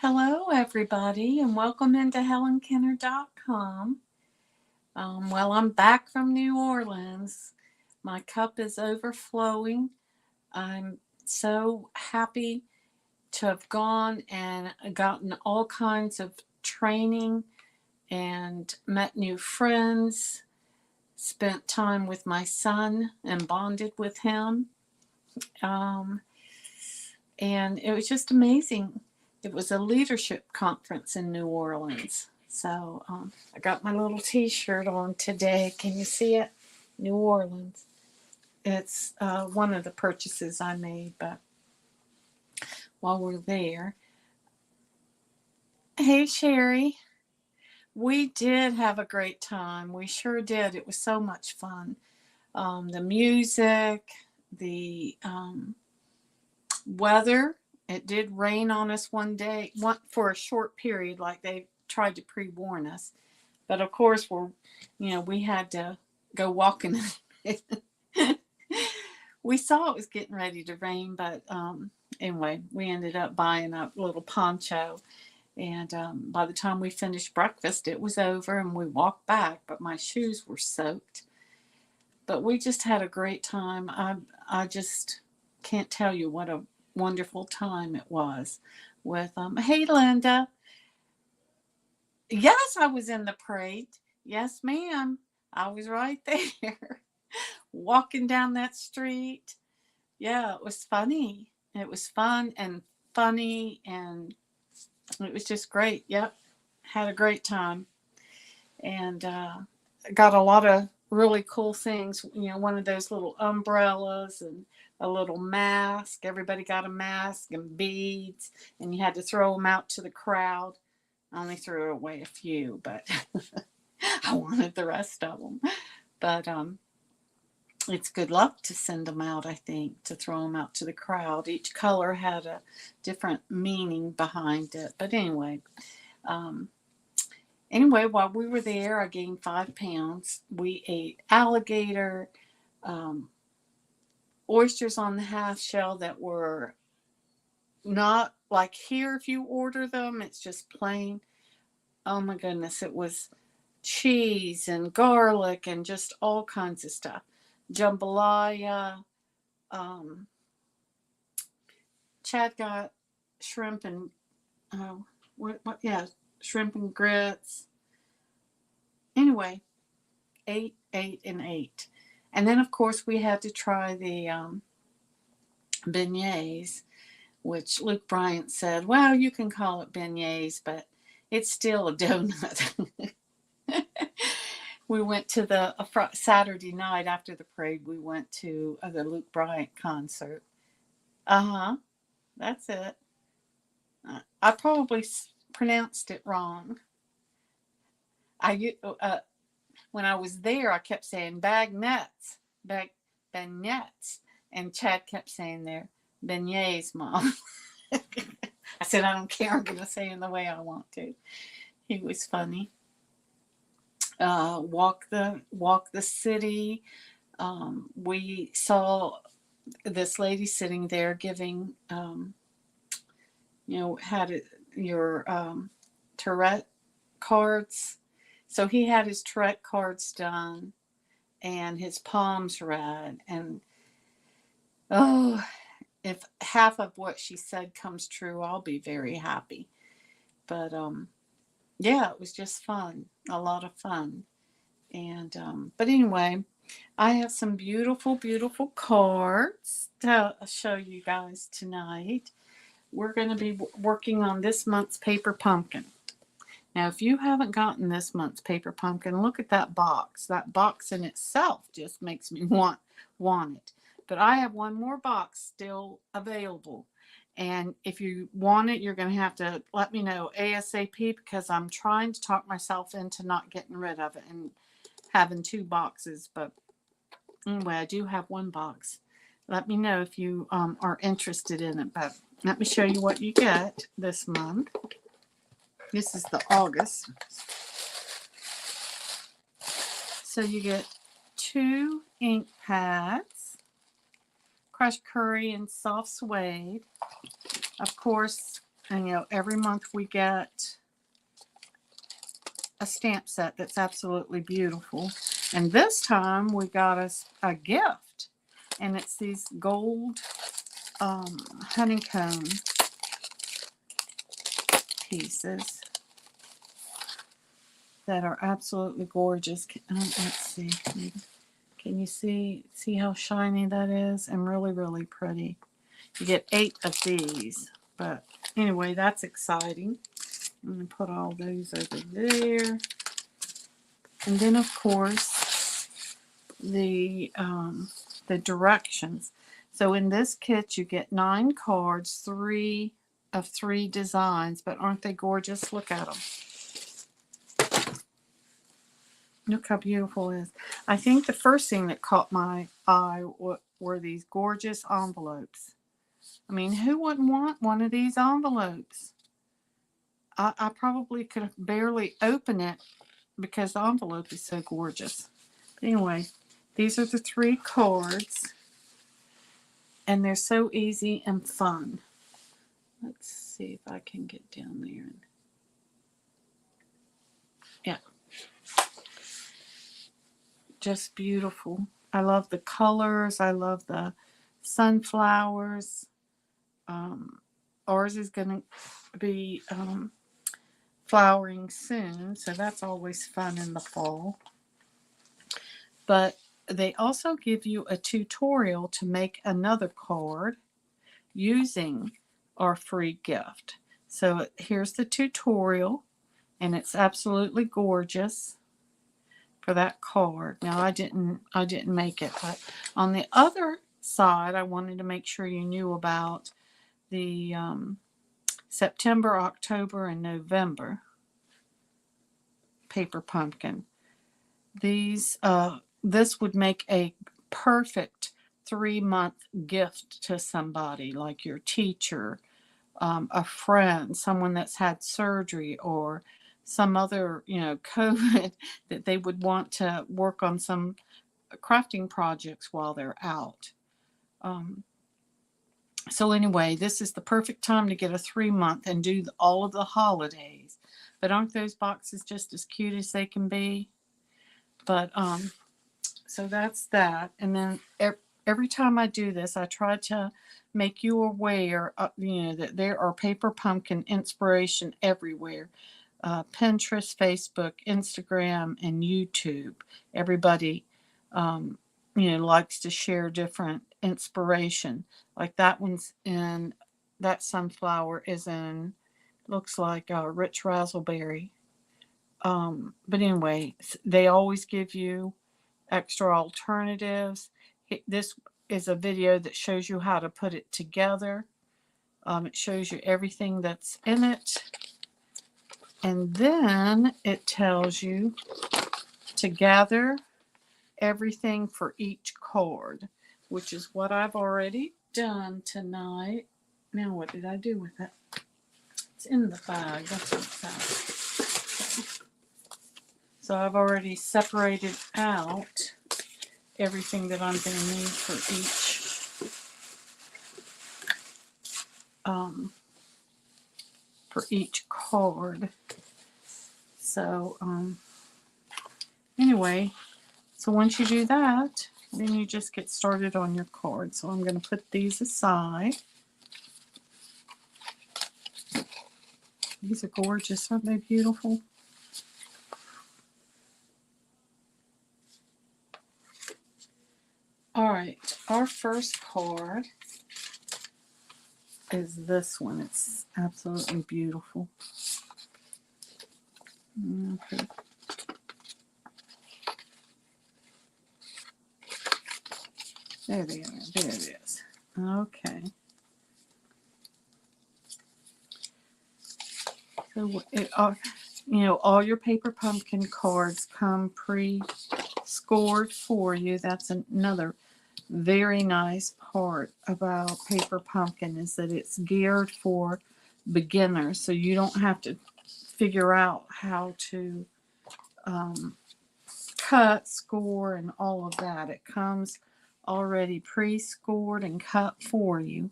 Hello, everybody, and welcome into HelenKenner.com. I'm back from New Orleans. My cup is overflowing. I'm so happy to have gone and gotten all kinds of training and met new friends, spent time with my son and bonded with him. Um, and it was just amazing. It was a leadership conference in New Orleans. So I got my little T-shirt on today. Can you see it? New Orleans. It's one of the purchases I made, but while we're there, hey Sherry, we did have a great time. We sure did. It was so much fun. The music, the weather. It did rain on us one day, for a short period, like they tried to pre-warn us. But of course, we had to go walking. We saw it was getting ready to rain, but anyway, we ended up buying a little poncho. And by the time we finished breakfast, it was over, and we walked back. But my shoes were soaked. But we just had a great time. I just can't tell you what a wonderful time it was with hey Linda. Yes, I was in the parade. Yes, ma'am. I was right there. Walking down that street. Yeah, it was funny. It was fun and funny, and it was just great. Yep. Had a great time. And got a lot of really cool things. One of those little umbrellas and a little mask. Everybody got a mask and beads, and you had to throw them out to the crowd. I only threw away a few, but I wanted the rest of them. But it's good luck to send them out, I think, to throw them out to the crowd. Each color had a different meaning behind it. But um, anyway, while we were there, I gained 5 pounds. We ate alligator, um, oysters on the half shell that were not like here. If you order them, it's just plain. Oh my goodness, it was cheese and garlic and just all kinds of stuff. Jambalaya. Um, Chad got shrimp and yeah, shrimp and grits. Anyway, ate, and ate. And then, of course, we had to try the beignets, which Luke Bryant said, well, you can call it beignets, but it's still a donut. We went to the Saturday night after the parade. We went to the Luke Bryant concert. Uh-huh. That's it. I probably pronounced it wrong. I when I was there, I kept saying bagnettes, beignets, and Chad kept saying there beignets, Mom. I said I don't care. I'm going to say it the way I want to. He was funny. Walk the city. We saw this lady sitting there giving, had your Tourette cards. So he had his Tourette cards done and his palms read. And oh, if half of what she said comes true, I'll be very happy. But yeah, it was just fun, a lot of fun. And but anyway, I have some beautiful, beautiful cards to show you guys tonight. We're going to be working on this month's paper pumpkin. Now, if you haven't gotten this month's paper pumpkin, look at that box. That box in itself just makes me want it. But I have one more box still available. And if you want it, you're going to have to let me know ASAP, because I'm trying to talk myself into not getting rid of it and having 2 boxes. But anyway, I do have 1 box. Let me know if you are interested in it. But let me show you what you get this month. This is the August. So you get 2 ink pads, crushed curry and soft suede. Of course, And, you know, every month we get a stamp set that's absolutely beautiful. And this time we got us a gift. And it's these gold honeycomb pieces that are absolutely gorgeous. Let's see. Can you see how shiny that is? And really, really pretty. You get 8 of these. But anyway, that's exciting. I'm going to put all those over there. And then, of course, the directions. So in this kit, you get 9 cards, 3 of 3 designs. But aren't they gorgeous? Look at them. Look how beautiful it is. I think the first thing that caught my eye were these gorgeous envelopes. I mean, who wouldn't want one of these envelopes? I probably could barely open it because the envelope is so gorgeous. But anyway, these are the 3 cards. And they're so easy and fun. Let's see if I can get down there. Yeah. Just beautiful. I love the colors. I love the sunflowers. Ours is going to be flowering soon, so that's always fun in the fall. But they also give you a tutorial to make another card using our free gift. So here's the tutorial, and it's absolutely gorgeous for that card. Now I didn't make it, but on the other side, I wanted to make sure you knew about the September, October, and November paper pumpkin. These this would make a perfect 3-month gift to somebody, like your teacher, a friend, someone that's had surgery, or some other, you know, COVID, that they would want to work on some crafting projects while they're out. So anyway, this is the perfect time to get a 3-month and do all of the holidays. But aren't those boxes just as cute as they can be? But so that's that. And then every time I do this, I try to make you aware, you know, that there are paper pumpkin inspiration everywhere. Pinterest, Facebook, Instagram, and YouTube. Everybody, you know, likes to share different inspiration. Like that one's in, that sunflower is in, looks like rich raspberry. But anyway, they always give you extra alternatives. This is a video that shows you how to put it together. It shows you everything that's in it. And then it tells you to gather everything for each card, which is what I've already done tonight. Now, what did I do with it? It's in the bag. That's what it's at. So I've already separated out everything that I'm going to need for each card. So anyway, so once you do that, then you just get started on your card. So I'm going to put these aside. These are gorgeous. Aren't they beautiful? All right, our first card is this one. It's absolutely beautiful. Okay. There they are. There it is. Okay. So you know, all your paper pumpkin cards come pre-scored for you. That's another very nice part about paper pumpkin, is that it's geared for beginners, so you don't have to figure out how to cut, score, and all of that. It comes already pre-scored and cut for you.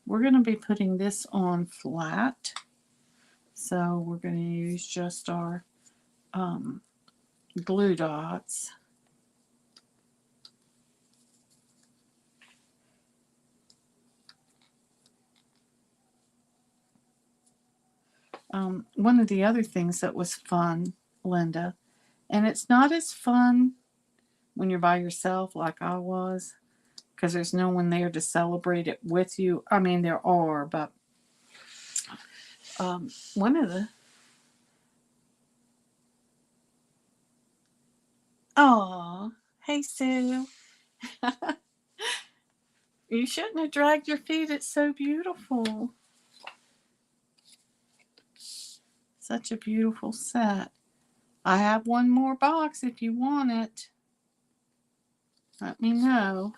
we're going to be putting this on flat. So we're going to use just our glue dots. One of the other things that was fun, Linda, and it's not as fun when you're by yourself like I was, because there's no one there to celebrate it with you. I mean, there are, but one of the... Oh, hey, Sue. You shouldn't have dragged your feet. It's so beautiful. Such a beautiful set. I have one more box if you want it. Let me know.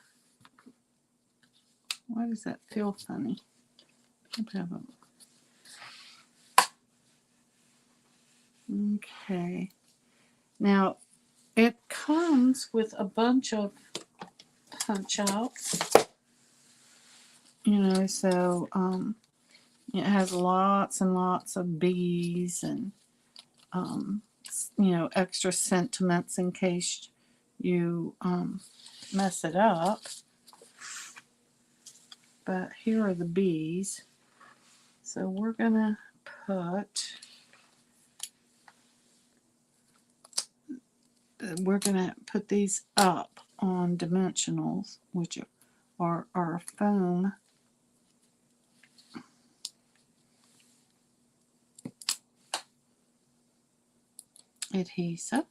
Why does that feel funny? Okay. Now, it comes with a bunch of punch outs. You know, so it has lots and lots of bees and you know, extra sentiments in case you mess it up. But here are the bees. So we're gonna put these up on dimensionals, which are our foam adhesive.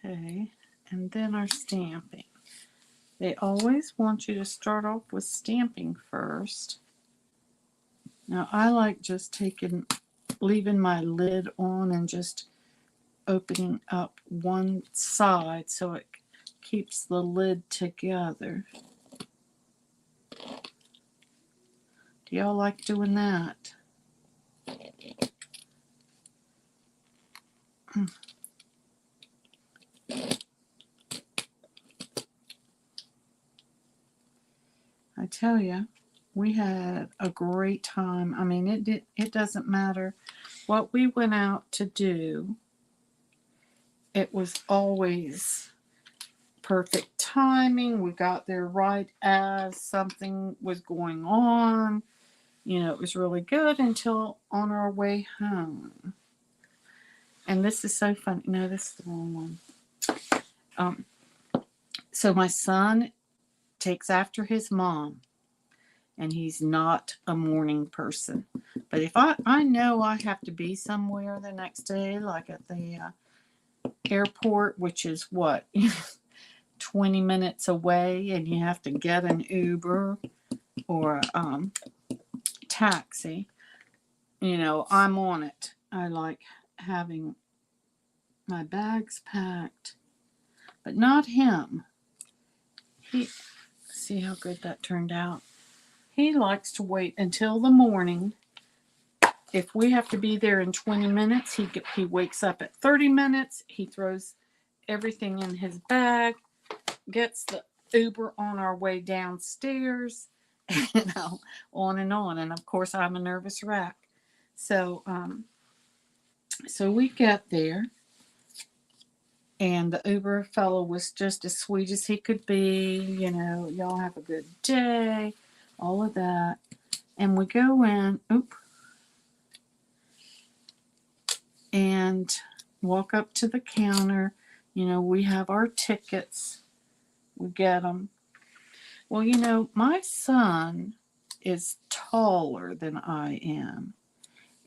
Okay, and then our stamping. They always want you to start off with stamping first. Now I like just leaving my lid on and just opening up one side so it keeps the lid together. Do y'all like doing that? I tell you, we had a great time. I mean, it doesn't matter what we went out to do. It was always perfect timing. We got there right as something was going on. You know, it was really good until on our way home. And this is so funny. No, this is the wrong one. So my son takes after his mom, and he's not a morning person. But if I know I have to be somewhere the next day, like at the airport, which is what, 20 minutes away, and you have to get an Uber or taxi, you know, I'm on it. I like having my bags packed, but not him. See how good that turned out. He likes to wait until the morning. If we have to be there in 20 minutes, he wakes up at 30 minutes. He throws everything in his bag, gets the Uber on our way downstairs, you know, on. And of course, I'm a nervous wreck. So we get there, and the Uber fellow was just as sweet as he could be. You know, y'all have a good day, all of that. And we go in, and walk up to the counter. You know, we have our tickets. We get them. Well, you know, my son is taller than I am.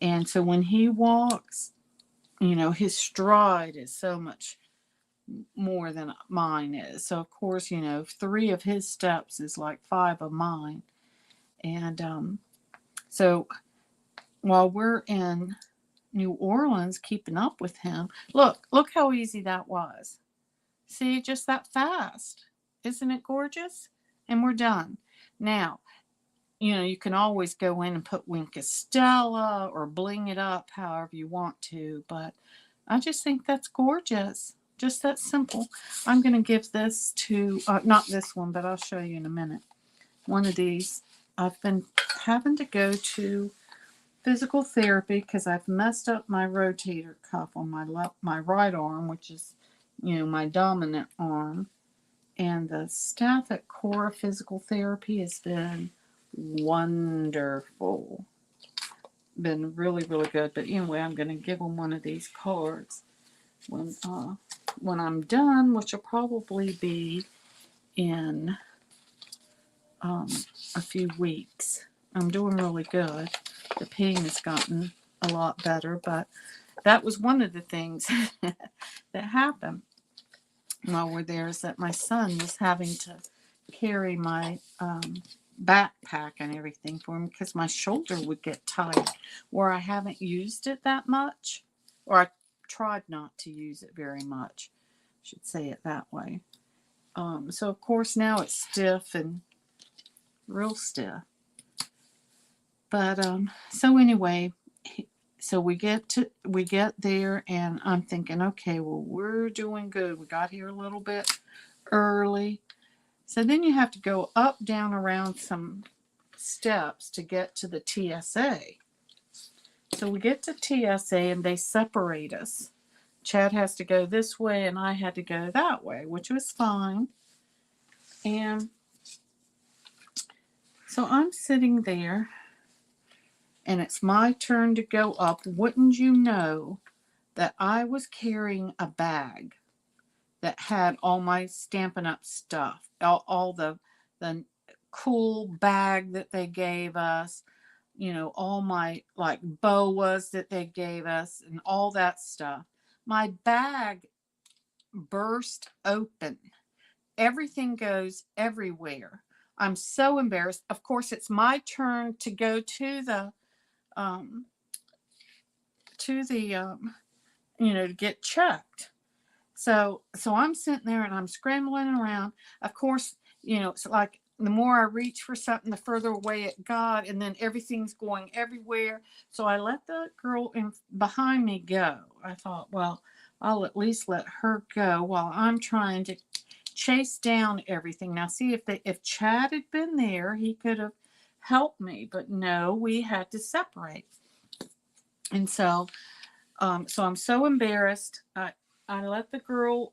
And so when he walks, you know, his stride is so much more than mine is. So, of course, you know, 3 of his steps is like 5 of mine. And so while we're in New Orleans keeping up with him, look how easy that was. See, just that fast. Isn't it gorgeous? And we're done. Now, you know, you can always go in and put Wink Estella or bling it up however you want to, but I just think that's gorgeous. Just that simple. I'm going to give this to, not this one, but I'll show you in a minute. One of these. I've been having to go to physical therapy because I've messed up my rotator cuff on my right arm, which is, my dominant arm. And the staff at Core Physical Therapy has been wonderful. Been really, really good. But anyway, I'm going to give them one of these cards when I'm done, which will probably be in a few weeks. I'm doing really good. The pain has gotten a lot better, but that was one of the things that happened while we're there, is that my son was having to carry my backpack and everything for him because my shoulder would get tight where I haven't used it that much, or I tried not to use it very much. I should say it that way. So of course now it's stiff and real stiff. But so anyway, so we get there, and I'm thinking, okay, well, we're doing good. We got here a little bit early. So then you have to go up, down, around some steps to get to the TSA. So we get to TSA and they separate us. Chad has to go this way and I had to go that way, which was fine. And so I'm sitting there and it's my turn to go up. Wouldn't you know that I was carrying a bag that had all my Stampin' Up stuff, all the cool bag that they gave us, all my like boas that they gave us and all that stuff. My bag burst open. Everything goes everywhere. I'm so embarrassed. Of course, it's my turn to go to the to get checked. So I'm sitting there and I'm scrambling around. Of course, it's like the more I reach for something, the further away it got, and then everything's going everywhere. So I let the girl behind me go. I thought, well, I'll at least let her go while I'm trying to chase down everything. Now, see, if Chad had been there, he could have helped me, but no, we had to separate. And so I'm so embarrassed. I let the girl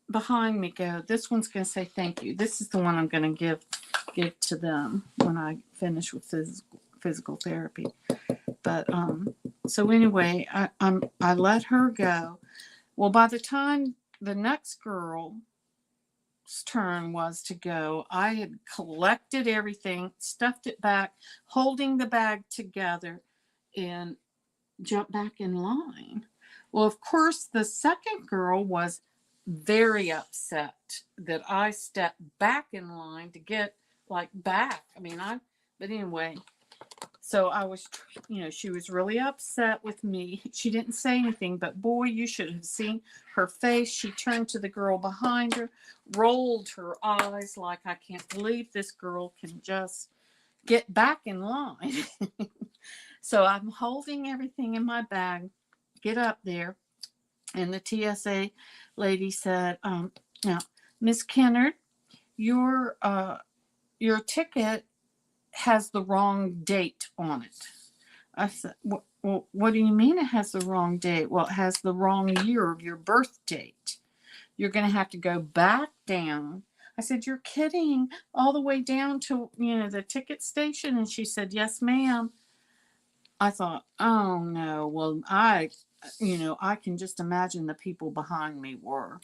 behind me go. This one's going to say thank you. This is the one I'm going to give to them when I finish with physical therapy. But so anyway, I let her go. Well, by the time the next girl's turn was to go, I had collected everything, stuffed it back, holding the bag together, and jumped back in line. Well, of course, the second girl was very upset that I stepped back in line to get back. But anyway, so I was, she was really upset with me. She didn't say anything, but boy, you should have seen her face. She turned to the girl behind her, rolled her eyes like, I can't believe this girl can just get back in line. So I'm holding everything in my bag, get up there, and the TSA lady said, now, Miss Kennard, your ticket has the wrong date on it. I said, well, what do you mean it has the wrong date? Well, it has the wrong year of your birth date. You're going to have to go back down. I said, you're kidding, all the way down to, the ticket station? And she said, yes, ma'am. I thought, oh no, well, I can just imagine the people behind me were,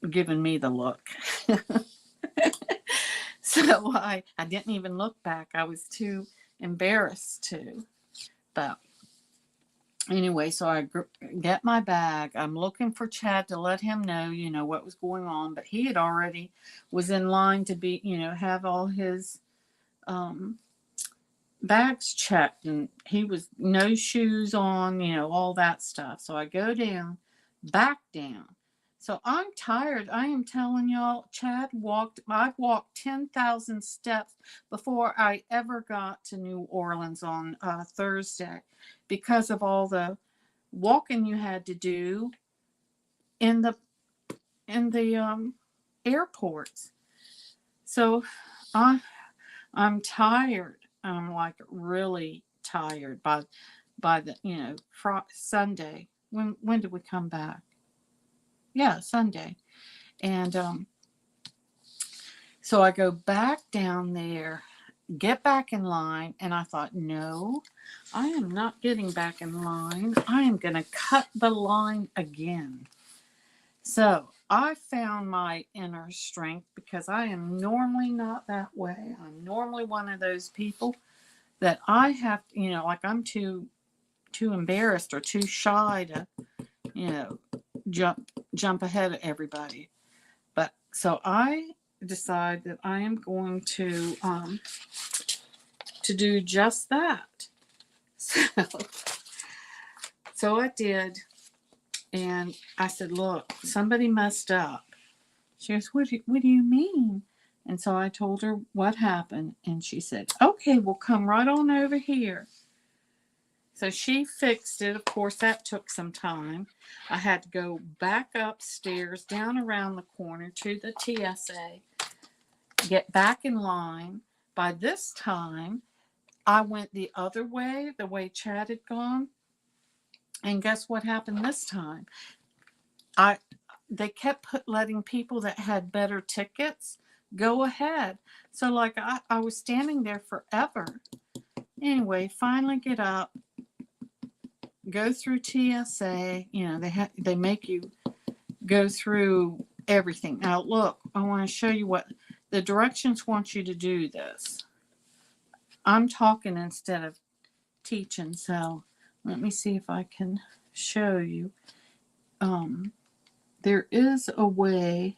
giving me the look. So I didn't even look back. I was too embarrassed to. But anyway, so I get my bag. I'm looking for Chad to let him know, what was going on. But he had already was in line to be, have all his bags checked, and he was no shoes on, all that stuff. So I go back down. So I'm tired. I am telling y'all, I walked 10,000 steps before I ever got to New Orleans on Thursday because of all the walking you had to do in the airports. So I I'm tired. I'm like really tired by the Sunday. When did we come back? Yeah, Sunday. And so I go back down there, get back in line, and I thought, no, I am not getting back in line. I am going to cut the line again. So I found my inner strength because I am normally not that way. I'm normally one of those people that I have, like I'm too embarrassed or too shy to, you know, jump ahead of everybody. But so I decide that I am going to do just that. So I did, and I said, "Look, somebody messed up." She goes, what do you mean?" And so I told her what happened, and she said, "Okay, we'll come right on over here." So she fixed it. Of course, that took some time. I had to go back upstairs, down around the corner to the TSA, get back in line. By this time, I went the other way, the way Chad had gone. And guess what happened this time? They kept letting people that had better tickets go ahead. So like I was standing there forever. Anyway, finally get up, go through TSA. They make you go through everything. Now look, I want to show you what the directions want you to do this. I'm talking instead of teaching, so let me see if I can show you. There is a way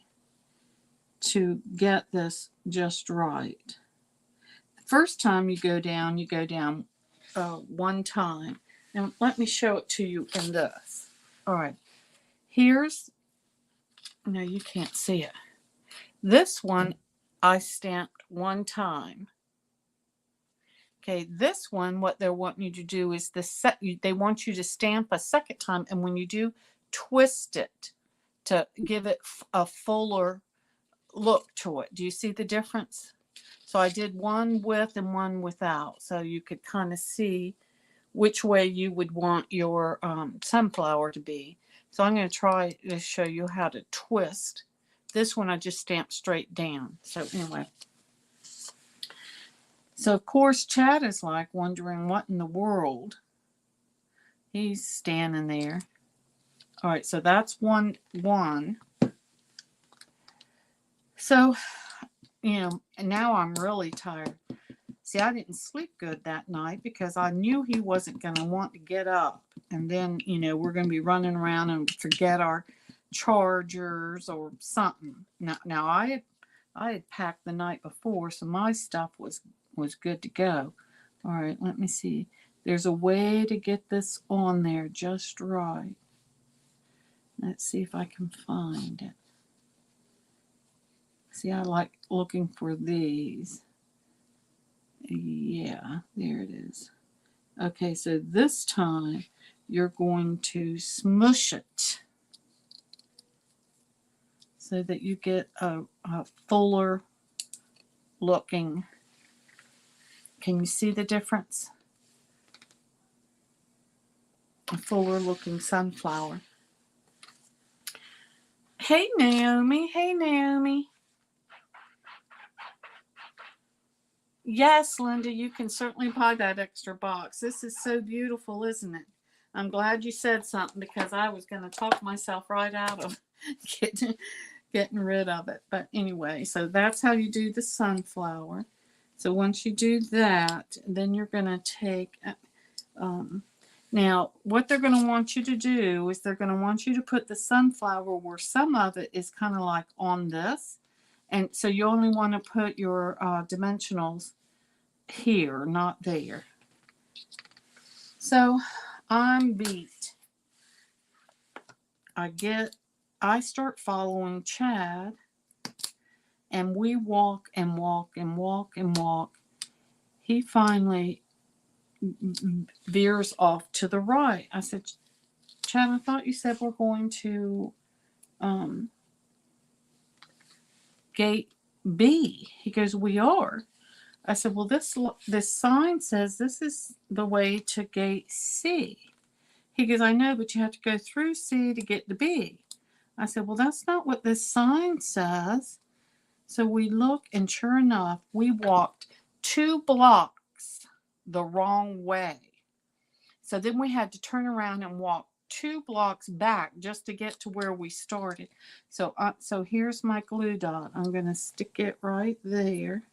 to get this just right. The first time you go down one time. And let me show it to you in this. All right. No, you can't see it. This one I stamped one time. Okay, this one, what they're wanting you to do is they want you to stamp a second time, and when you do, twist it to give it a fuller look to it. Do you see the difference? So I did one with and one without, so you could kind of see which way you would want your sunflower to be. So I'm going to try to show you how to twist. This one I just stamped straight down. So anyway. So of course Chad is like wondering what in the world. He's standing there. All right, so that's one. So, and now I'm really tired. See, I didn't sleep good that night because I knew he wasn't going to want to get up. And then, we're going to be running around and forget our chargers or something. Now I had packed the night before, so my stuff was good to go. All right, let me see. There's a way to get this on there just right. Let's see if I can find it. See, I like looking for these. Yeah, there it is. Okay, so this time you're going to smush it so that you get a fuller looking. Can you see the difference? A fuller looking sunflower. Hey, Naomi. Hey, Naomi. Yes, Linda, you can certainly buy that extra box. This is so beautiful, isn't it? I'm glad you said something because I was going to talk myself right out of getting rid of it. But anyway, so that's how you do the sunflower. So once you do that, then you're going to take, now what they're going to want you to do is they're going to want you to put the sunflower where some of it is kind of like on this. And so you only want to put your dimensionals here, not there. So I'm beat. I start following Chad, and we walk and walk and walk and walk. He finally veers off to the right. I said, Chad, I thought you said we're going to gate B. He goes, we are. I said, well, this sign says this is the way to gate C. He goes, I know, but you have to go through C to get to B. I said, well, that's not what this sign says. So we look, and sure enough, we walked 2 blocks the wrong way. So then we had to turn around and walk 2 blocks back just to get to where we started. So here's my glue dot. I'm going to stick it right there.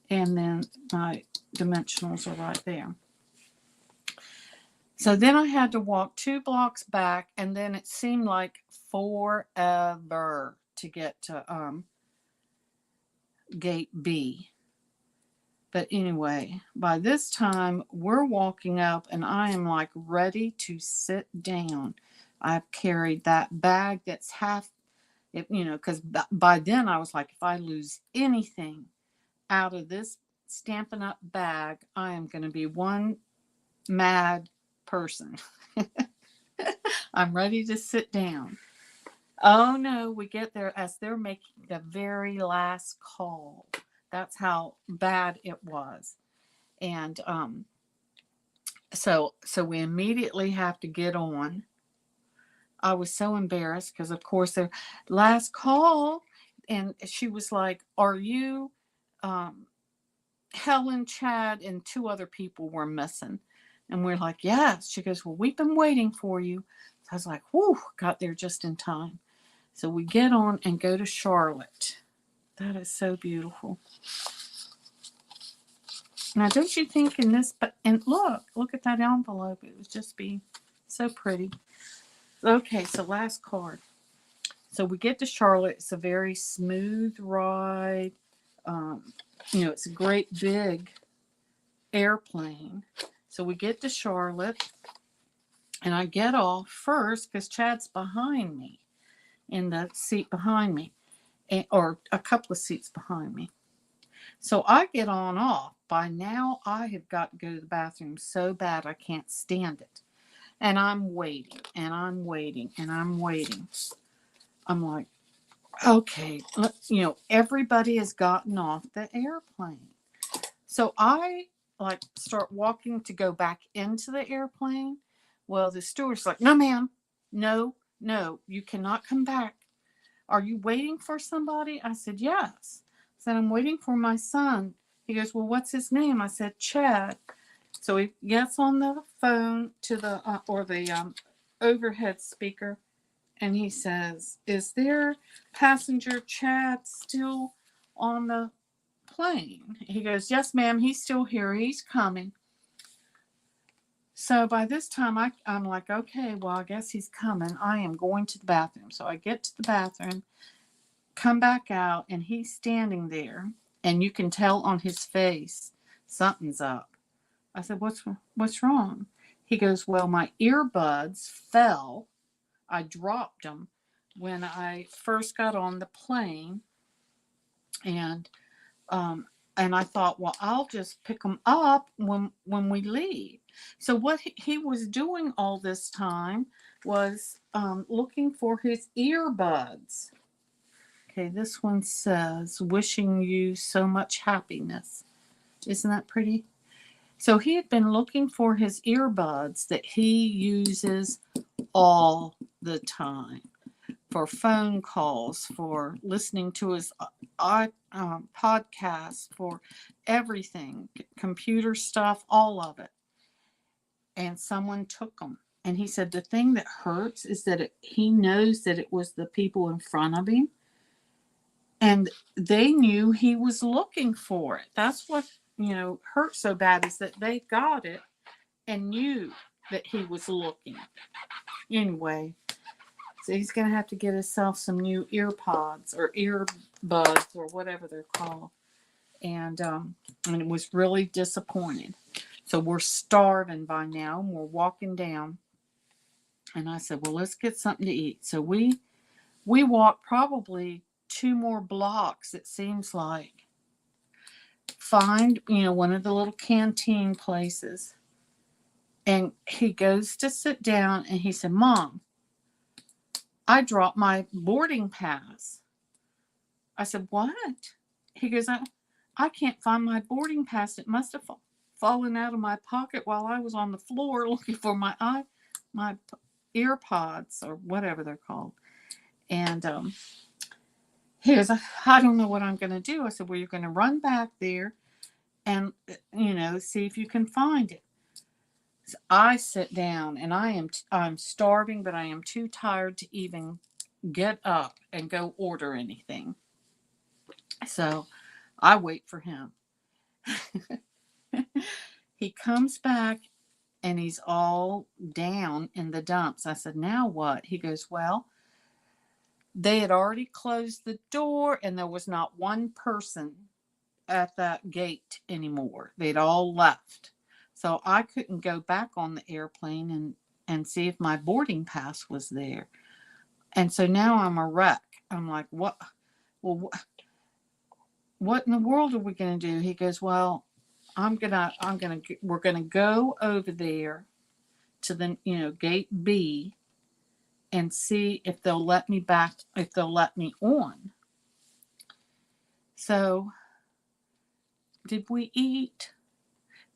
And then my dimensionals are right there. So then I had to walk 2 blocks back, and then it seemed like forever to get to gate B. But anyway, by this time we're walking up, and I am like ready to sit down. I've carried that bag that's half, because by then I was like, if I lose anything out of this Stampin' Up! Bag, I am going to be one mad person. I'm ready to sit down. Oh no, we get there as they're making the very last call. That's how bad it was. And so we immediately have to get on. I was so embarrassed because, of course, their last call, and she was like, are you Helen, Chad, and 2 other people were missing? And we're like, yes. She goes, well, we've been waiting for you. So I was like, whew, got there just in time. So we get on and go to Charlotte. That is so beautiful. Now, don't you think in this, and look at that envelope. It would just be so pretty. Okay, so last card. So we get to Charlotte. It's a very smooth ride. It's a great big airplane. So we get to Charlotte, and I get off first because Chad's behind me, in the seat behind me, or a couple of seats behind me. So I get on off. By now, I have got to go to the bathroom so bad I can't stand it. And I'm waiting, and I'm waiting, and I'm waiting. I'm like, okay, everybody has gotten off the airplane. So I start walking to go back into the airplane. Well, the steward's like, no, ma'am, no, you cannot come back. Are you waiting for somebody? I said, yes. I said, I'm waiting for my son. He goes, well, what's his name? I said, Chad. So he gets on the phone to the overhead speaker, and he says, is there passenger Chad still on the plane? He goes, yes, ma'am, he's still here. He's coming. So by this time, I'm like, okay, well, I guess he's coming. I am going to the bathroom. So I get to the bathroom, come back out, and he's standing there, and you can tell on his face something's up. I said, what's wrong? He goes, well, my earbuds fell. I dropped them when I first got on the plane, and I thought, well, I'll just pick them up when we leave. So what he was doing all this time was looking for his earbuds. Okay, this one says, wishing you so much happiness. Isn't that pretty? So he had been looking for his earbuds that he uses all the time for phone calls, for listening to his podcast, for everything, computer stuff, all of it. And someone took them. And he said the thing that hurts is that he knows that it was the people in front of him, and they knew he was looking for it. That's what hurt so bad, is that they got it and knew that he was looking. Anyway, so he's going to have to get himself some new earpods or earbuds or whatever they're called. And it was really disappointed. So we're starving by now, and we're walking down. And I said, well, let's get something to eat. So we walked probably 2 more blocks, it seems like. Find, one of the little canteen places. And he goes to sit down and he said, Mom, I dropped my boarding pass. I said, what? He goes, I can't find my boarding pass. It must have fallen out of my pocket while I was on the floor looking for my ear pods or whatever they're called. And he goes, I don't know what I'm going to do. I said, well, you're going to run back there and, see if you can find it. So I sit down and I'm starving, but I am too tired to even get up and go order anything. So I wait for him. He comes back and he's all down in the dumps. I said, now what? He goes, well, they had already closed the door and there was not one person at that gate anymore. They'd all left. So I couldn't go back on the airplane and see if my boarding pass was there. And so now I'm a wreck. I'm like, what? Well, what in the world are we going to do? He goes, well, we're going to go over there to the, gate B and see if they'll let me back, if they'll let me on. So did we eat?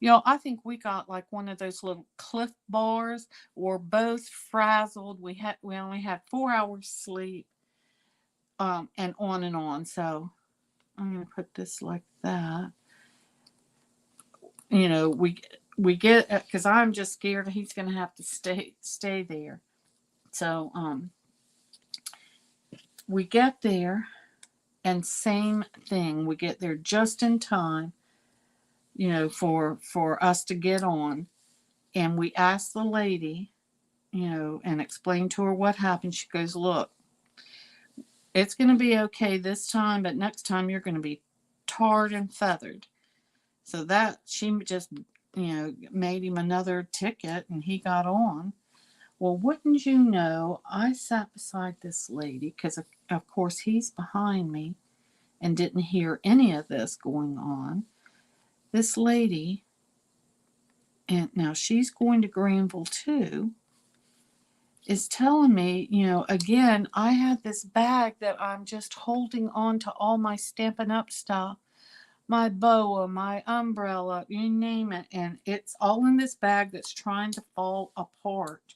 I think we got like one of those little Cliff bars. We're both frazzled. We only had 4 hours sleep, and on and on. So I'm gonna put this like that. We get, because I'm just scared he's gonna have to stay there. So we get there, and same thing. We get there just in time, for us to get on. And we asked the lady, and explained to her what happened. She goes, look, it's going to be okay this time, but next time you're going to be tarred and feathered. So that she just, made him another ticket and he got on. Well, wouldn't you know, I sat beside this lady because, of course, he's behind me and didn't hear any of this going on. This lady, and now she's going to Greenville too, is telling me, again, I had this bag that I'm just holding on to all my Stampin' Up stuff, my boa, my umbrella, you name it. And it's all in this bag that's trying to fall apart.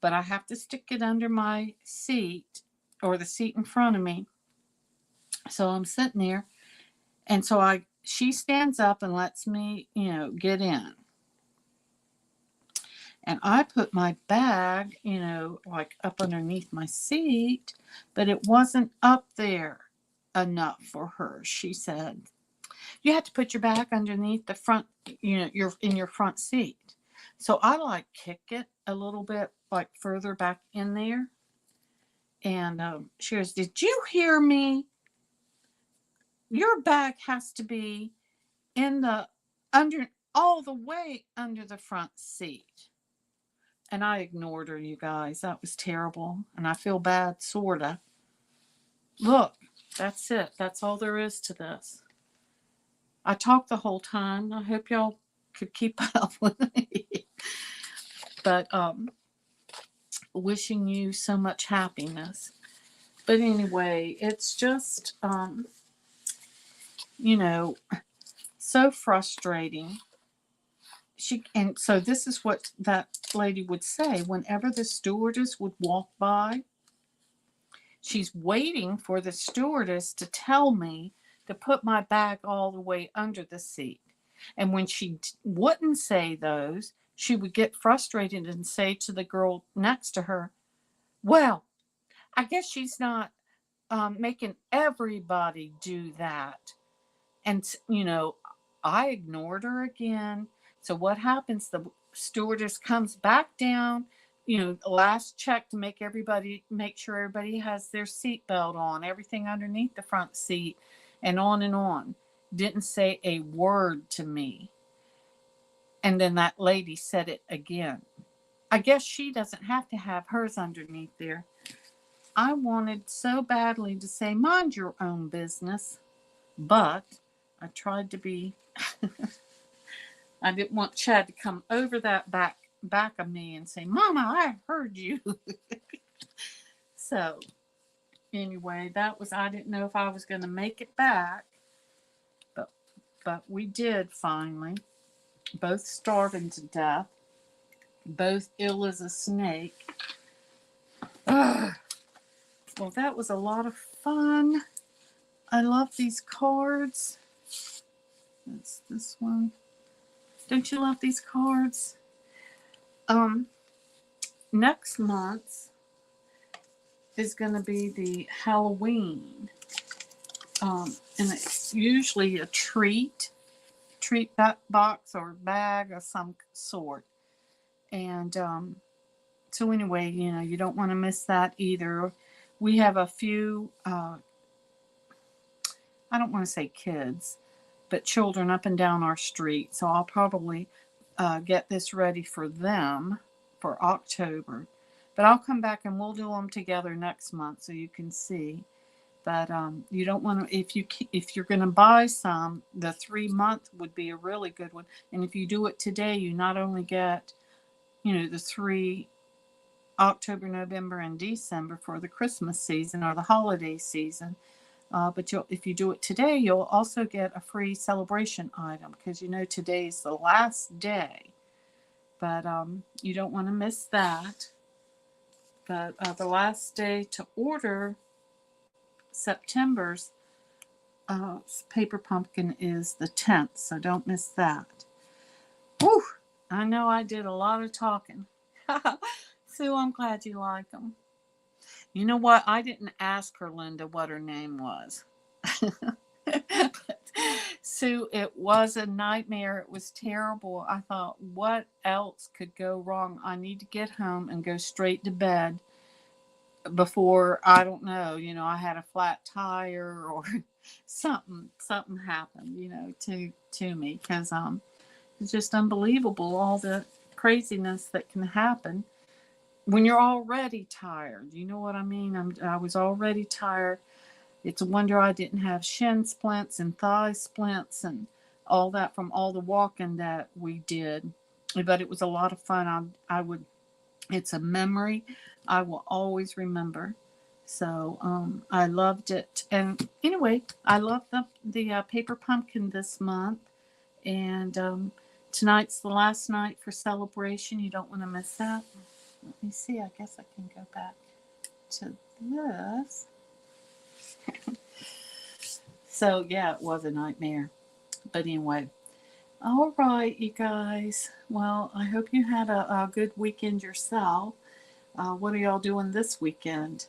But I have to stick it under my seat or the seat in front of me. So I'm sitting there. And so she stands up and lets me, get in. And I put my bag, like up underneath my seat, but it wasn't up there enough for her. She said, you have to put your bag underneath the front, you're in your front seat. So I kick it a little bit, like further back in there. And she goes, did you hear me? Your bag has to be all the way under the front seat. And I ignored her, you guys. That was terrible. And I feel bad, sorta. Look, that's it. That's all there is to this. I talked the whole time. I hope y'all could keep up with me. But wishing you so much happiness. But anyway, it's just, so frustrating. And so this is what that lady would say whenever the stewardess would walk by. She's waiting for the stewardess to tell me to put my bag all the way under the seat. And when she wouldn't say those, she would get frustrated and say to the girl next to her, well, I guess she's not making everybody do that. And, I ignored her again. So what happens? The stewardess comes back down, last check to make sure everybody has their seatbelt on, everything underneath the front seat, and on and on. Didn't say a word to me. And then that lady said it again. I guess she doesn't have to have hers underneath there. I wanted so badly to say, mind your own business. But I tried to be, I didn't want Chad to come over that back back of me and say, Mama, I heard you. So anyway, I didn't know if I was going to make it back, but, we did finally. Both starving to death, both ill as a snake. Ugh. Well, that was a lot of fun. I love these cards. That's this one. Don't you love these cards? Next month is going to be the Halloween. And it's usually a treat box or bag of some sort. And so anyway, you don't want to miss that either. We have a few, I don't want to say kids, but children up and down our street. So I'll probably get this ready for them for October. But I'll come back and we'll do them together next month so you can see. But you don't want to, if you're going to buy some, the 3-month would be a really good one. And if you do it today, you not only get, the 3 October, November, and December for the Christmas season or the holiday season. But if you do it today, you'll also get a free celebration item because today's the last day. But you don't want to miss that. But the last day to order September's paper pumpkin is the 10th, so don't miss that. Whew! I know I did a lot of talking. Sue, I'm glad you like them. You know what? I didn't ask her, Linda, what her name was. Sue, it was a nightmare. It was terrible. I thought, what else could go wrong? I need to get home and go straight to bed before, I don't know, I had a flat tire or something happened, to me, because it's just unbelievable all the craziness that can happen when you're already tired. You know what I mean? I was already tired. It's a wonder I didn't have shin splints and thigh splints and all that from all the walking that we did. But it was a lot of fun. It's a memory I will always remember. So I loved it. And anyway, I love the paper pumpkin this month. And tonight's the last night for celebration. You don't want to miss that. Let me see. I guess I can go back to this. So yeah, it was a nightmare. But anyway. All right, you guys. Well, I hope you had a good weekend yourself. What are y'all doing this weekend?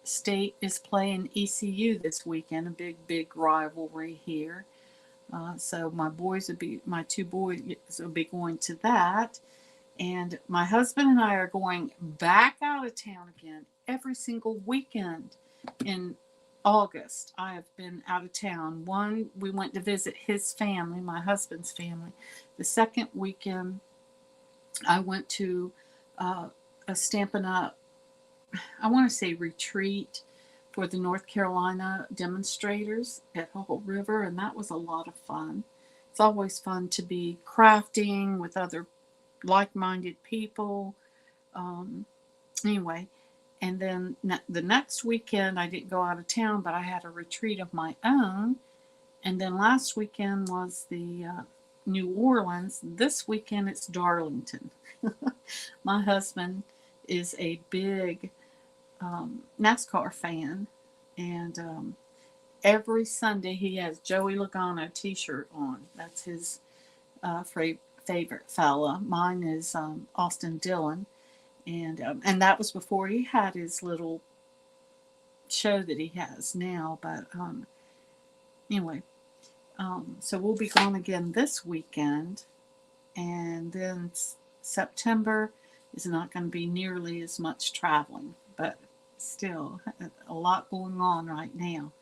State is playing ECU this weekend, a big rivalry here. So my two boys will be going to that. And my husband and I are going back out of town again every single weekend in August. I have been out of town. One, we went to visit his family, my husband's family. The second weekend, I went to a Stampin' Up, I want to say retreat for the North Carolina demonstrators at Hall River, and that was a lot of fun. It's always fun to be crafting with other like-minded people. Anyway, and then the next weekend, I didn't go out of town, but I had a retreat of my own. And then last weekend was the New Orleans. This weekend, it's Darlington. My husband is a big NASCAR fan. And every Sunday, he has Joey Logano t-shirt on. That's his favorite fella. Mine is Austin Dillon. And that was before he had his little show that he has now. But anyway, so we'll be gone again this weekend. And then September is not going to be nearly as much traveling. But still, a lot going on right now.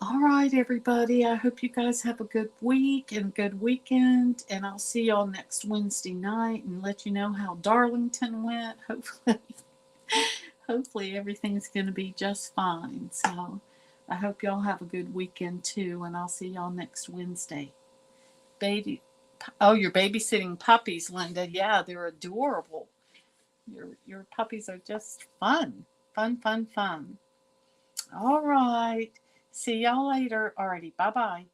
All right, everybody. I hope you guys have a good week and a good weekend. And I'll see y'all next Wednesday night and let you know how Darlington went. Hopefully everything's going to be just fine. So I hope y'all have a good weekend too. And I'll see y'all next Wednesday. Baby, Oh, you're babysitting puppies, Linda. Yeah, they're adorable. Your puppies are just fun. Fun, fun, fun. All right. See y'all later. Alrighty. Bye bye.